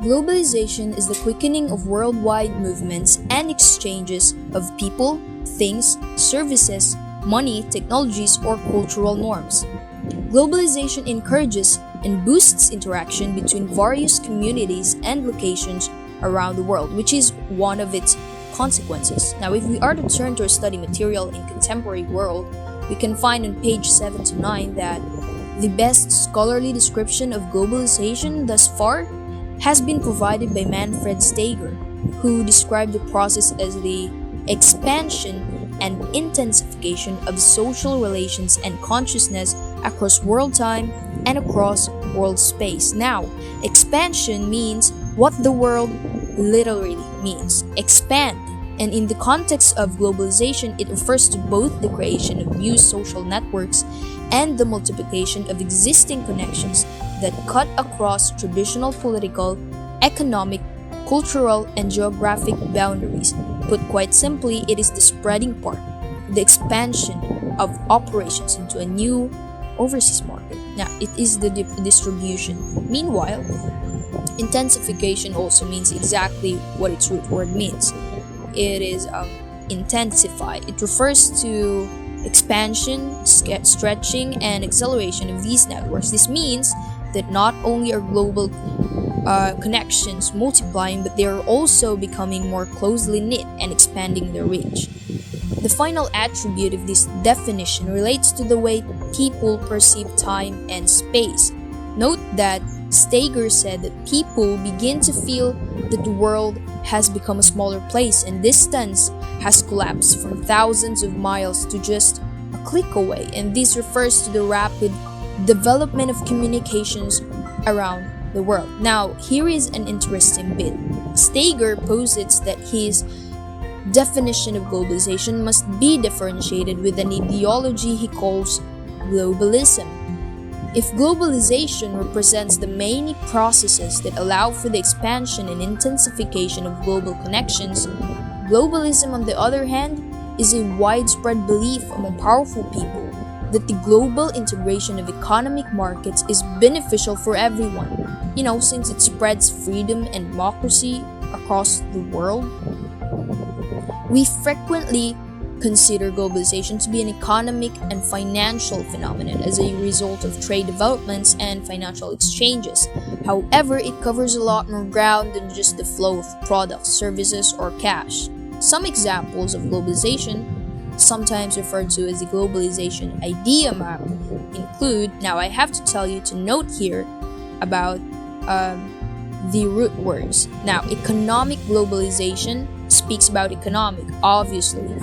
Globalization is the quickening of worldwide movements and exchanges of people, things, services, money, technologies, or cultural norms. Globalization encourages and boosts interaction between various communities and locations around the world, which is one of its consequences. Now, if we are to turn to our study material in contemporary world, we can find on page 7 to 9 that the best scholarly description of globalization thus far has been provided by Manfred Steger, who described the process as the expansion and intensification of social relations and consciousness across world time and across world space. Now, expansion means what the word literally means, expand. And in the context of globalization, it refers to both the creation of new social networks and the multiplication of existing connections that cut across traditional political, economic, cultural, and geographic boundaries. Put quite simply, it is the spreading part, the expansion of operations into a new overseas market. Now, it is the distribution. Meanwhile, intensification also means exactly what its root word means. It is intensify. It refers to expansion, stretching, and acceleration of these networks. This means that not only are global connections multiplying, but they are also becoming more closely knit and expanding their reach. The final attribute of this definition relates to the way people perceive time and space. Note that Steger said that people begin to feel that the world has become a smaller place and distance has collapsed from thousands of miles to just a click away, and this refers to the rapid development of communications around the world. Now, here is an interesting bit. Steger posits that his definition of globalization must be differentiated with an ideology he calls globalism. If globalization represents the many processes that allow for the expansion and intensification of global connections, globalism, on the other hand, is a widespread belief among powerful people that the global integration of economic markets is beneficial for everyone, since it spreads freedom and democracy across the world. We frequently consider globalization to be an economic and financial phenomenon as a result of trade developments and financial exchanges. However, it covers a lot more ground than just the flow of products, services, or cash. Some examples of globalization, sometimes referred to as the globalization idea map, include, now I have to tell you to note here about the root words. Now, economic globalization speaks about economic, obviously.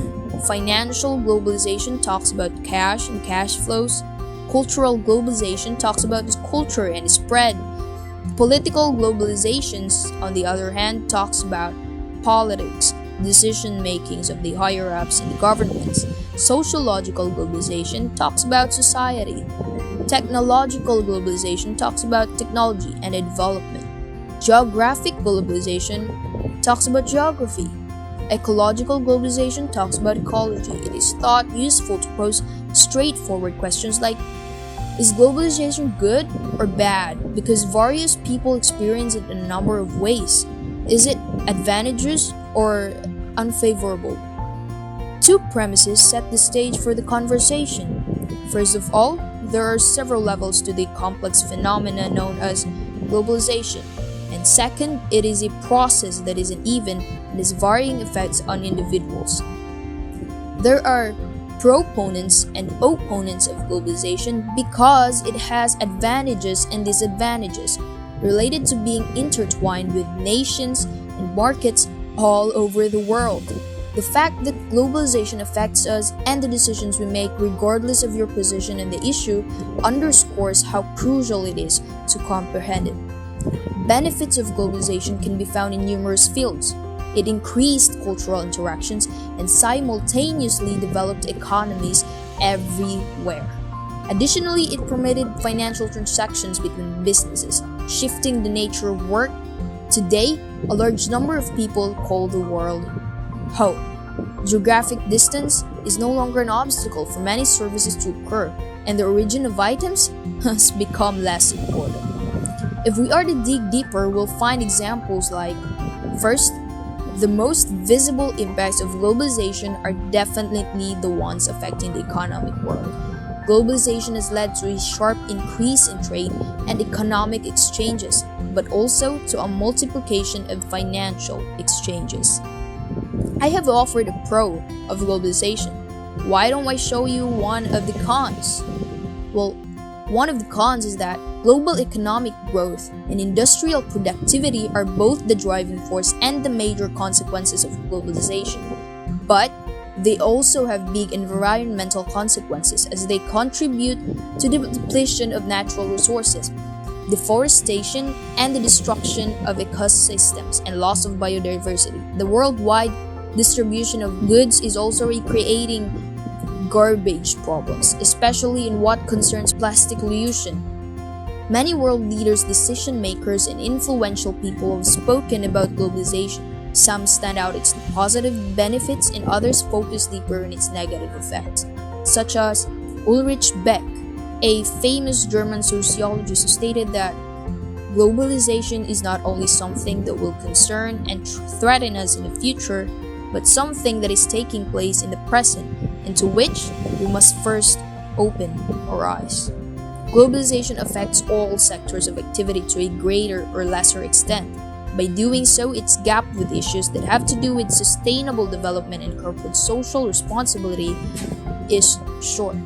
Financial globalization talks about cash and cash flows. Cultural globalization talks about its culture and its spread. Political globalizations, on the other hand, talks about politics, decision makings of the higher ups in the governments. Sociological globalization talks about society. Technological globalization talks about technology and development. Geographic globalization talks about geography. Ecological globalization talks about ecology. It is thought useful to pose straightforward questions like, is globalization good or bad? Because various people experience it in a number of ways. Is it advantageous or unfavorable? Two premises set the stage for the conversation. First of all, there are several levels to the complex phenomena known as globalization. And second, it is a process that is uneven and has varying effects on individuals. There are proponents and opponents of globalization because it has advantages and disadvantages related to being intertwined with nations and markets all over the world. The fact that globalization affects us and the decisions we make regardless of your position in the issue underscores how crucial it is to comprehend it. Benefits of globalization can be found in numerous fields. It increased cultural interactions and simultaneously developed economies everywhere. Additionally, it permitted financial transactions between businesses, shifting the nature of work. Today, a large number of people call the world home. Geographic distance is no longer an obstacle for many services to occur, and the origin of items has become less important. If we are to dig deeper, we'll find examples like: first, the most visible impacts of globalization are definitely the ones affecting the economic world. Globalization has led to a sharp increase in trade and economic exchanges, but also to a multiplication of financial exchanges. I have offered a pro of globalization. Why don't I show you one of the cons? Well, one of the cons is that global economic growth and industrial productivity are both the driving force and the major consequences of globalization. But they also have big environmental consequences as they contribute to the depletion of natural resources, deforestation, and the destruction of ecosystems and loss of biodiversity. The worldwide distribution of goods is also creating garbage problems, especially in what concerns plastic pollution. Many world leaders, decision makers, and influential people have spoken about globalization. Some stand out its positive benefits and others focus deeper on its negative effects, such as Ulrich Beck, a famous German sociologist who stated that globalization is not only something that will concern and threaten us in the future, but something that is taking place in the present and to which we must first open our eyes. Globalization affects all sectors of activity to a greater or lesser extent. By doing so, its gap with issues that have to do with sustainable development and corporate social responsibility is short.